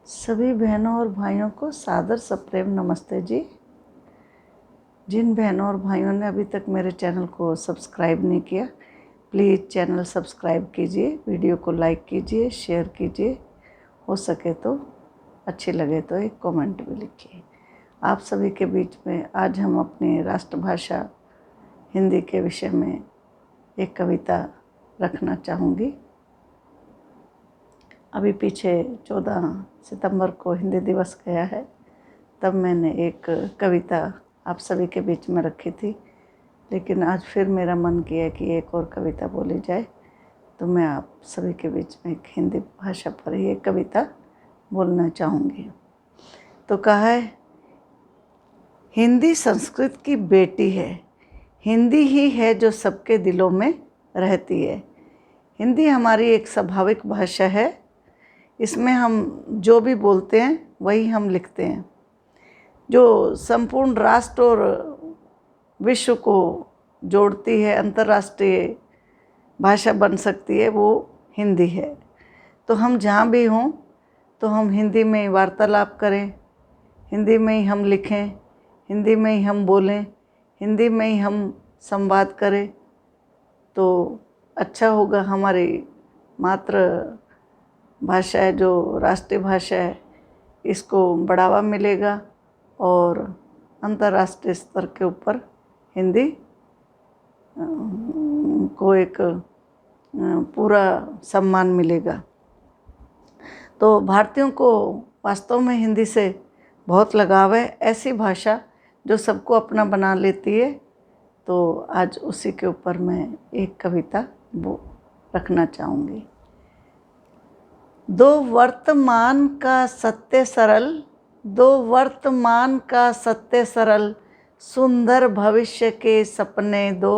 सभी बहनों और भाइयों को सादर सप्रेम नमस्ते जी। जिन बहनों और भाइयों ने अभी तक मेरे चैनल को सब्सक्राइब नहीं किया, प्लीज़ चैनल सब्सक्राइब कीजिए, वीडियो को लाइक कीजिए, शेयर कीजिए, हो सके तो अच्छी लगे तो एक कमेंट भी लिखिए। आप सभी के बीच में आज हम अपनी राष्ट्रभाषा हिंदी के विषय में एक कविता रखना चाहूँगी। अभी पीछे 14 सितंबर को हिंदी दिवस गया है, तब मैंने एक कविता आप सभी के बीच में रखी थी, लेकिन आज फिर मेरा मन किया कि एक और कविता बोली जाए, तो मैं आप सभी के बीच में एक हिंदी भाषा पर ही एक कविता बोलना चाहूँगी। तो कहा है, हिंदी संस्कृत की बेटी है, हिंदी ही है जो सबके दिलों में रहती है। हिंदी हमारी एक स्वाभाविक भाषा है, इसमें हम जो भी बोलते हैं वही हम लिखते हैं। जो संपूर्ण राष्ट्र और विश्व को जोड़ती है, अंतर्राष्ट्रीय भाषा बन सकती है, वो हिंदी है। तो हम जहाँ भी हों तो हम हिंदी में ही वार्तालाप करें, हिंदी में ही हम लिखें, हिंदी में ही हम बोलें, हिंदी में ही हम संवाद करें, तो अच्छा होगा। हमारी मातृ भाषा है, जो राष्ट्रीय भाषा है, इसको बढ़ावा मिलेगा और अंतर्राष्ट्रीय स्तर के ऊपर हिंदी को एक पूरा सम्मान मिलेगा। तो भारतीयों को वास्तव में हिंदी से बहुत लगाव है, ऐसी भाषा जो सबको अपना बना लेती है। तो आज उसी के ऊपर मैं एक कविता वो रखना चाहूँगी। दो वर्तमान का सत्य सरल, दो वर्तमान का सत्य सरल, सुंदर भविष्य के सपने दो,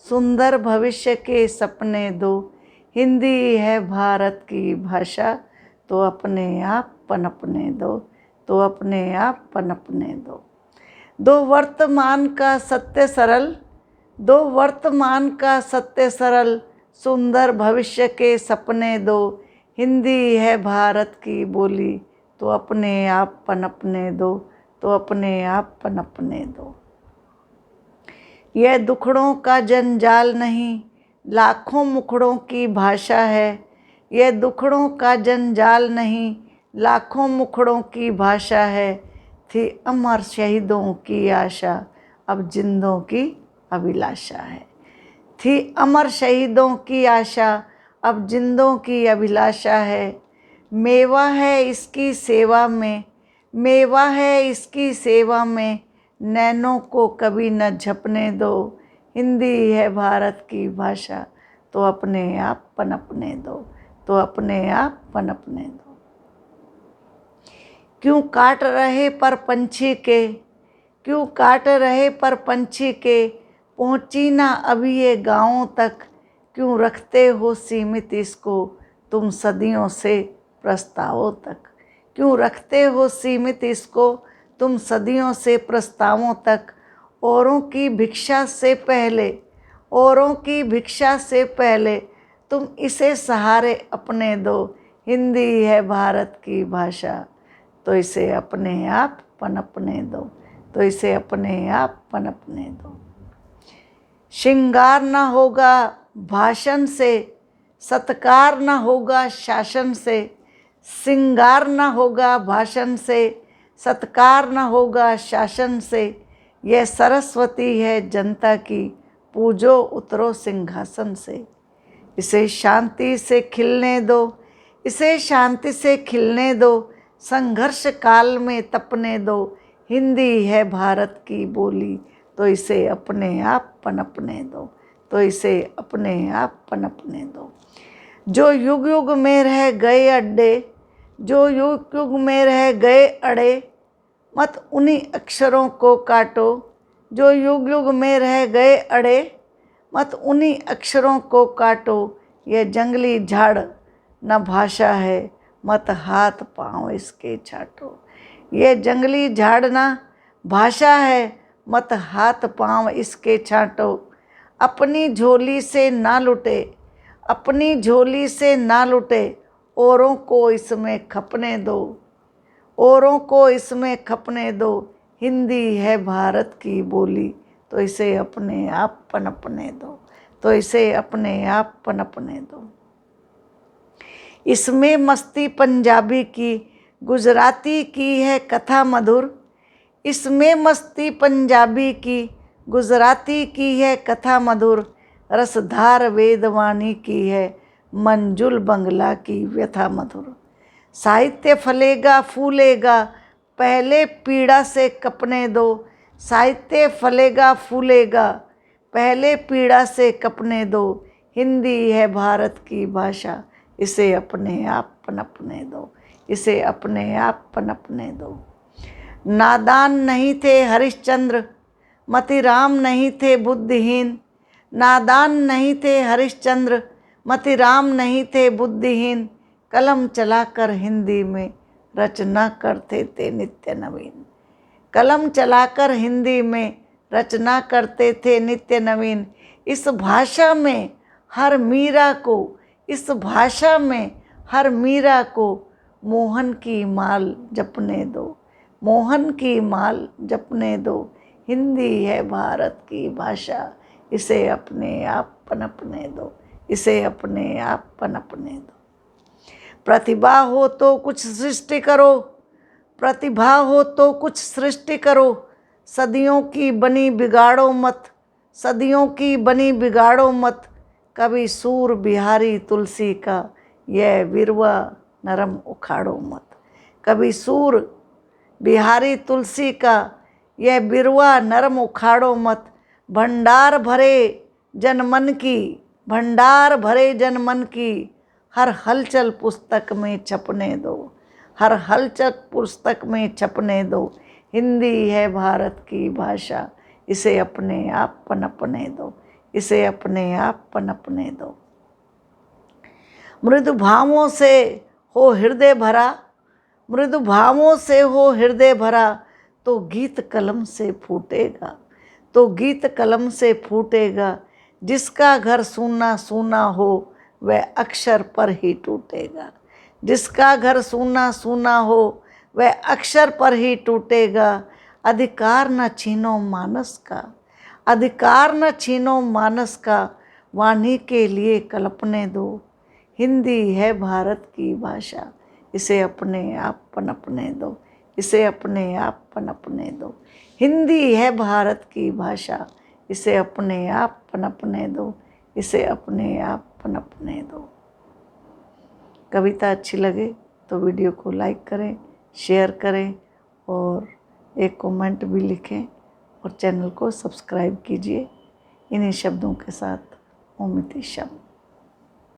सुंदर भविष्य के सपने दो। हिंदी है भारत की भाषा, तो अपने आप पनपने दो, तो अपने आप पनपने दो। दो वर्तमान का सत्य सरल, दो वर्तमान का सत्य सरल, सुंदर भविष्य के सपने दो। हिंदी है भारत की बोली, तो अपने आप पनपने दो, तो अपने आप पनपने दो। यह दुखड़ों का जंजाल नहीं, लाखों मुखड़ों की भाषा है। यह दुखड़ों का जंजाल नहीं, लाखों मुखड़ों की भाषा है। थी अमर शहीदों की आशा, अब जिंदों की अभिलाषा है। थी अमर शहीदों की आशा, अब जिंदों की अभिलाषा है। मेवा है इसकी सेवा में, मेवा है इसकी सेवा में, नैनों को कभी न झपने दो। हिंदी है भारत की भाषा, तो अपने आप पनपने दो, तो अपने आप पनपने दो। क्यों काट रहे पर पंछी के, क्यों काट रहे पर पंछी के, पहुँची ना अभी ये गाँवों तक। क्यों रखते हो सीमित इसको तुम सदियों से प्रस्तावों तक। क्यों रखते हो सीमित इसको तुम सदियों से प्रस्तावों तक। औरों की भिक्षा से पहले, औरों की भिक्षा से पहले, तुम इसे सहारे अपने दो। हिंदी है भारत की भाषा, तो इसे अपने आप पनपने दो, तो इसे अपने आप पनपने दो। श्रृंगार न होगा भाषण से, सत्कार न होगा शासन से। श्रृंगार न होगा भाषण से, सत्कार न होगा शासन से। यह सरस्वती है जनता की, पूजो उतरो सिंहासन से। इसे शांति से खिलने दो, इसे शांति से खिलने दो, संघर्ष काल में तपने दो। हिंदी है भारत की बोली, तो इसे अपने आप पनपने दो, तो इसे अपने आप पनपने दो। जो युग युग में रह गए अड्डे, जो युग युग में रह गए अड़े, मत उन्हीं अक्षरों को काटो। जो युग युग में रह गए अड़े, मत उन्हीं अक्षरों को काटो। यह जंगली झाड़ न भाषा है, मत हाथ पाँव इसके छाटो। यह जंगली झाड़ न भाषा है, मत हाथ पाँव इसके छाटो। अपनी झोली से ना लुटे, अपनी झोली से ना लुटे, औरों को इसमें खपने दो। औरों को इसमें खपने दो, हिंदी है भारत की बोली, तो इसे अपने आप पनपने दो, तो इसे अपने आप पनपने दो। इसमें मस्ती पंजाबी की, गुजराती की है कथा मधुर, इसमें मस्ती पंजाबी की, गुजराती की है कथा मधुर, रसधार वेदवाणी की है, मंजुल बंगला की व्यथा मधुर। साहित्य फलेगा फूलेगा, पहले पीड़ा से कपने दो, साहित्य फलेगा फूलेगा, पहले पीड़ा से कपने दो, हिंदी है भारत की भाषा, इसे अपने आप पनपने दो, इसे अपने आप पनपने दो। नादान नहीं थे हरिश्चंद्र, मतिराम नहीं थे बुद्धिहीन, नादान नहीं थे हरिश्चंद्र, मतिराम नहीं थे बुद्धिहीन, कलम चलाकर हिंदी में रचना करते थे नित्य नवीन, कलम चलाकर हिंदी में रचना करते थे नित्य नवीन। इस भाषा में हर मीरा को, इस भाषा में हर मीरा को, मोहन की माल जपने दो, मोहन की माल जपने दो, हिंदी है भारत की भाषा, इसे अपने आप पनपने दो, इसे अपने आप पनपने दो। प्रतिभा हो तो कुछ सृष्टि करो, प्रतिभा हो तो कुछ सृष्टि करो, सदियों की बनी बिगाड़ो मत, सदियों की बनी बिगाड़ो मत, कभी सूर बिहारी तुलसी का यह विरवा नरम उखाड़ो मत, कभी सूर बिहारी तुलसी का यह बिरवा नरम उखाड़ो मत। भंडार भरे जनमन की, भंडार भरे जनमन की, हर हलचल पुस्तक में छपने दो, हर हलचल पुस्तक में छपने दो, हिंदी है भारत की भाषा, इसे अपने आप पनपने दो, इसे अपने आप पनपने दो। मृदु भावों से हो हृदय भरा, मृदु भावों से हो हृदय भरा, तो गीत कलम से फूटेगा, तो गीत कलम से फूटेगा, जिसका घर सूना सूना हो वह अक्षर पर ही टूटेगा, जिसका घर सूना सूना हो वह अक्षर पर ही टूटेगा। अधिकार न छीनो मानस का, अधिकार न छीनो मानस का, वाणी के लिए कल्पने दो, हिंदी है भारत की भाषा, इसे अपने आप पनपने दो, इसे अपने आप पनपने दो। हिंदी है भारत की भाषा, इसे अपने आप पनपने दो, इसे अपने आप पनपने दो। कविता अच्छी लगे तो वीडियो को लाइक करें, शेयर करें और एक कमेंट भी लिखें और चैनल को सब्सक्राइब कीजिए। इन्हीं शब्दों के साथ ओमिति शब्द।